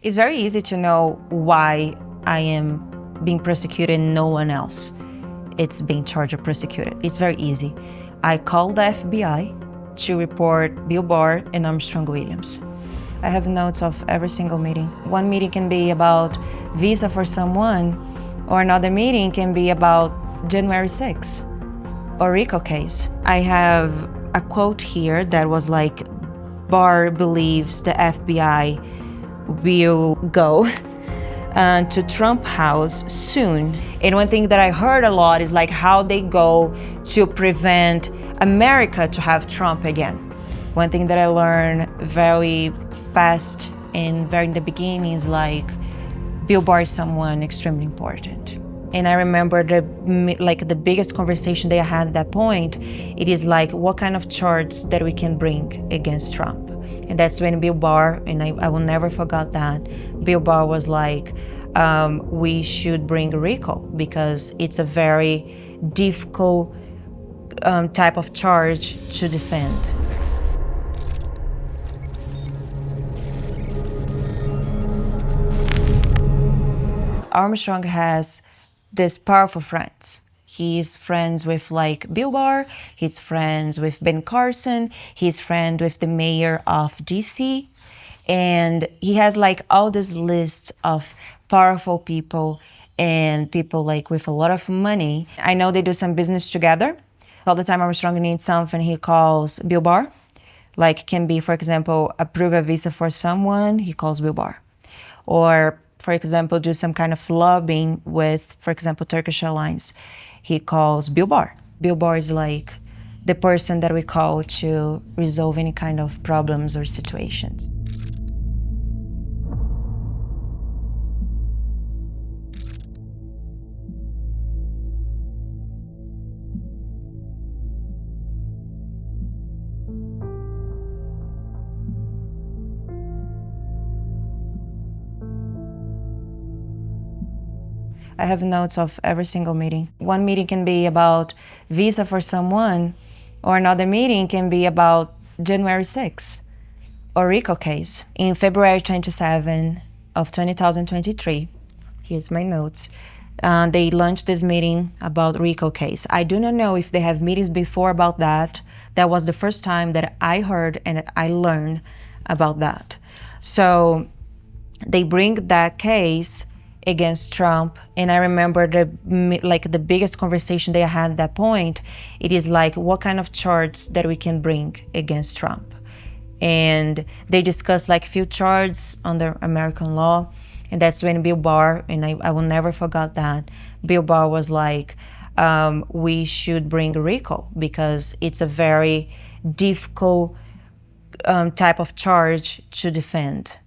It's very easy to know why I am being prosecuted and no one else it's being charged or prosecuted. It's very easy. I called the FBI to report Bill Barr and Armstrong Williams. I have notes of every single meeting. One meeting can be about visa for someone, or another meeting can be about January 6th or RICO case. I have a quote here that was like, Barr believes the FBI will go to Trump House soon. And one thing that I heard a lot is like how they go to prevent America to have Trump again. One thing that I learned very fast and very in the beginning is like Bill Barr is someone extremely important. And I remember the biggest conversation they had at that point, it is like what kind of charge that we can bring against Trump. And that's when Bill Barr, and I will never forget that, Bill Barr was like, we should bring RICO because it's a very difficult type of charge to defend. Armstrong has these powerful friends. He's friends with like Bill Barr, he's friends with Ben Carson, he's friend with the mayor of DC, and he has like all this list of powerful people and people like with a lot of money. I know they do some business together. All the time Armstrong needs something, he calls Bill Barr. Like can be, for example, approve a visa for someone, he calls Bill Barr. Or for example, do some kind of lobbying with, for example, Turkish Airlines. He calls Bill Barr. Bill Barr is like the person that we call to resolve any kind of problems or situations. I have notes of every single meeting. One meeting can be about visa for someone, or another meeting can be about January 6th or RICO case. In February 27 of 2023, here's my notes, they launched this meeting about RICO case. I do not know if they have meetings before about that. That was the first time that I heard and I learned about that. So they bring that case against Trump, and I remember the biggest conversation they had at that point, it is like what kind of charge that we can bring against Trump. And they discussed like few charges under American law, and that's when Bill Barr, and I will never forget that, Bill Barr was like, we should bring RICO because it's a very difficult type of charge to defend.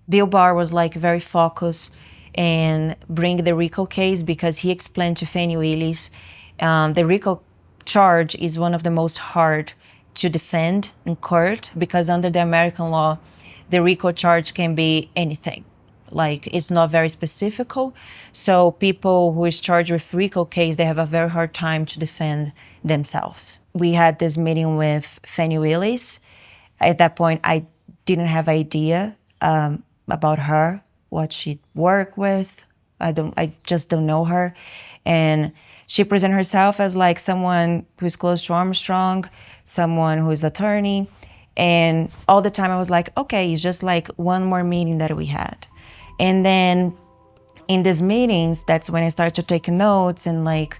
Bill Barr was like very focused and bring the RICO case because he explained to Fani Willis the RICO charge is one of the most hard to defend in court because under the American law, the RICO charge can be anything. Like it's not very specific. So people who is charged with RICO case, they have a very hard time to defend themselves. We had this meeting with Fani Willis. At that point, I didn't have idea about her, what she worked with. I just don't know her. And she presented herself as like someone who's close to Armstrong, someone who's attorney. And all the time I was like, okay, it's just like one more meeting that we had. And then in these meetings, that's when I started to take notes and like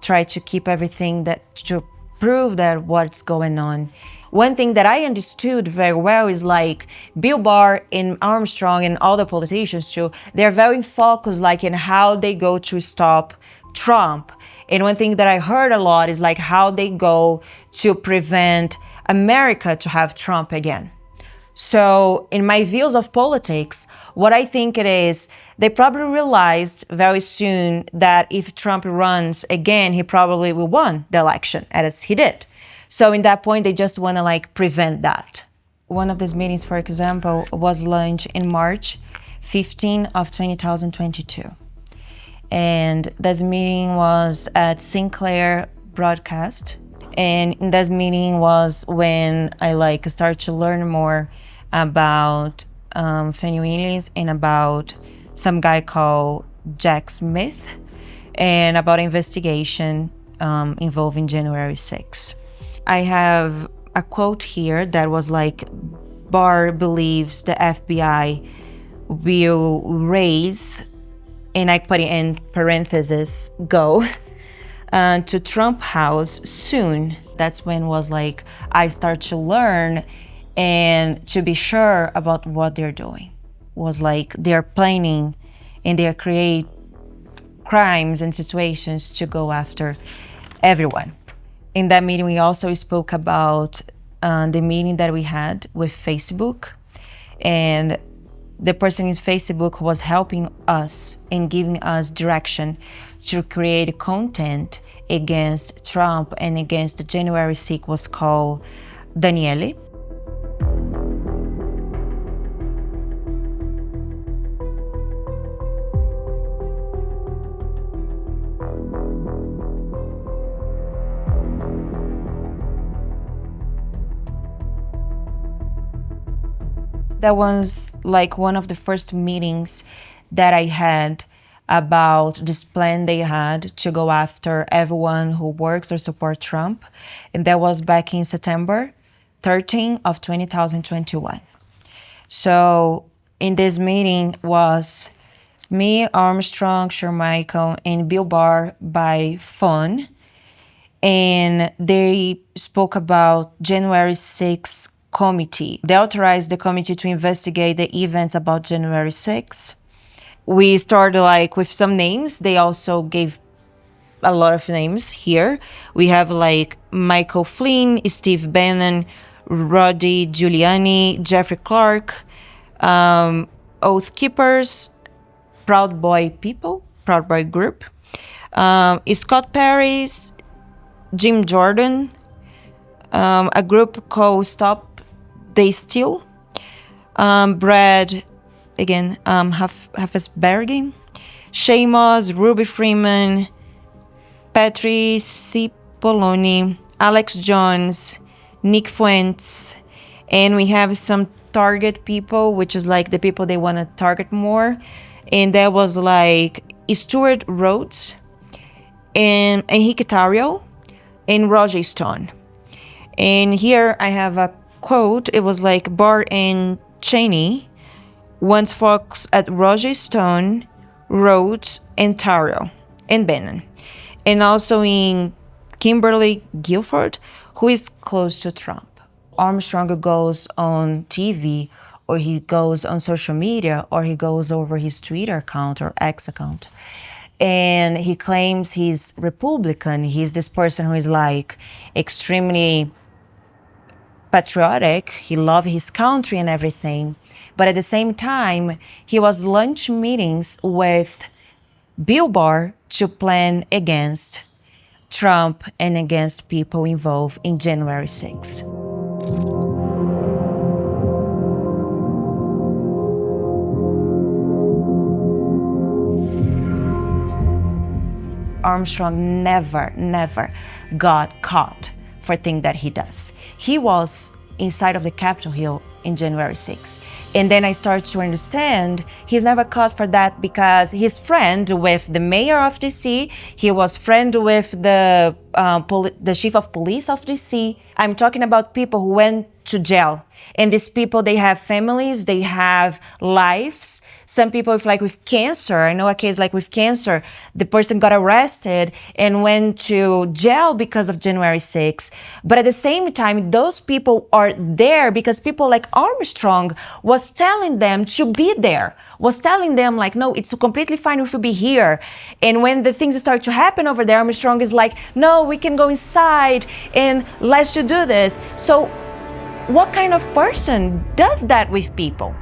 try to keep everything that to prove that what's going on. One thing that I understood very well is like Bill Barr and Armstrong and all the politicians too, they're very focused like in how they go to stop Trump. And one thing that I heard a lot is like how they go to prevent America to have Trump again. So in my views of politics, what I think it is, they probably realized very soon that if Trump runs again, he probably will win the election as he did. So in that point, they just want to like prevent that. One of these meetings, for example, was launched in March 15 of 2022. And this meeting was at Sinclair Broadcast. And in this meeting was when I like started to learn more about Fannie Willis and about some guy called Jack Smith, and about investigation involving January 6th. I have a quote here that was like, Barr believes the FBI will raise, and I put it in parentheses, go to Trump House soon. That's when was like, I start to learn and to be sure about what they're doing. Was like they're planning and they're create crimes and situations to go after everyone. In that meeting, we also spoke about the meeting that we had with Facebook, and the person in Facebook was helping us and giving us direction to create content against Trump and against the January 6th, was called Daniele. That was like one of the first meetings that I had about this plan they had to go after everyone who works or support Trump. And that was back in September 13 of 2021. So in this meeting was me, Armstrong, Shermichael, and Bill Barr by phone. And they spoke about January 6th committee. They authorized the committee to investigate the events about January 6th. We started like with some names. They also gave a lot of names here. We have like Michael Flynn, Steve Bannon, Rudy Giuliani, Jeffrey Clark, Oath Keepers, Proud Boy People, Proud Boy Group, Scott Paris, Jim Jordan, a group called Stop They Steal, Brad, again, Hafesbergen, Shamos, Ruby Freeman, Petri Cipollone, Alex Jones, Nick Fuentes, and we have some target people, which is like the people they want to target more. And that was like Stuart Rhodes and Enrique Tarrio and Roger Stone. And here I have a quote. It was like Barr and Cheney once focused at Roger Stone, Rhodes, and Tarrio, and Bannon. And also in Kimberly Guilford, who is close to Trump. Armstrong goes on TV, or he goes on social media, or he goes over his Twitter account or X account, and he claims he's Republican. He's this person who is like extremely patriotic. He loves his country and everything. But at the same time, he was lunch meetings with Bill Barr to plan against Trump and against people involved in January 6th. Armstrong never got caught for things that he does. He was inside of the Capitol Hill in January 6th. And then I started to understand he's never caught for that because he's friend with the mayor of DC. He was friend with the chief of police of DC. I'm talking about people who went to jail. And these people, they have families, they have lives. Some people with cancer, I know a case like with cancer, the person got arrested and went to jail because of January 6th. But at the same time, those people are there because people like Armstrong was telling them to be there, was telling them like, no, it's completely fine if you be here. And when the things start to happen over there, Armstrong is like, no, we can go inside and let's do this. So what kind of person does that with people?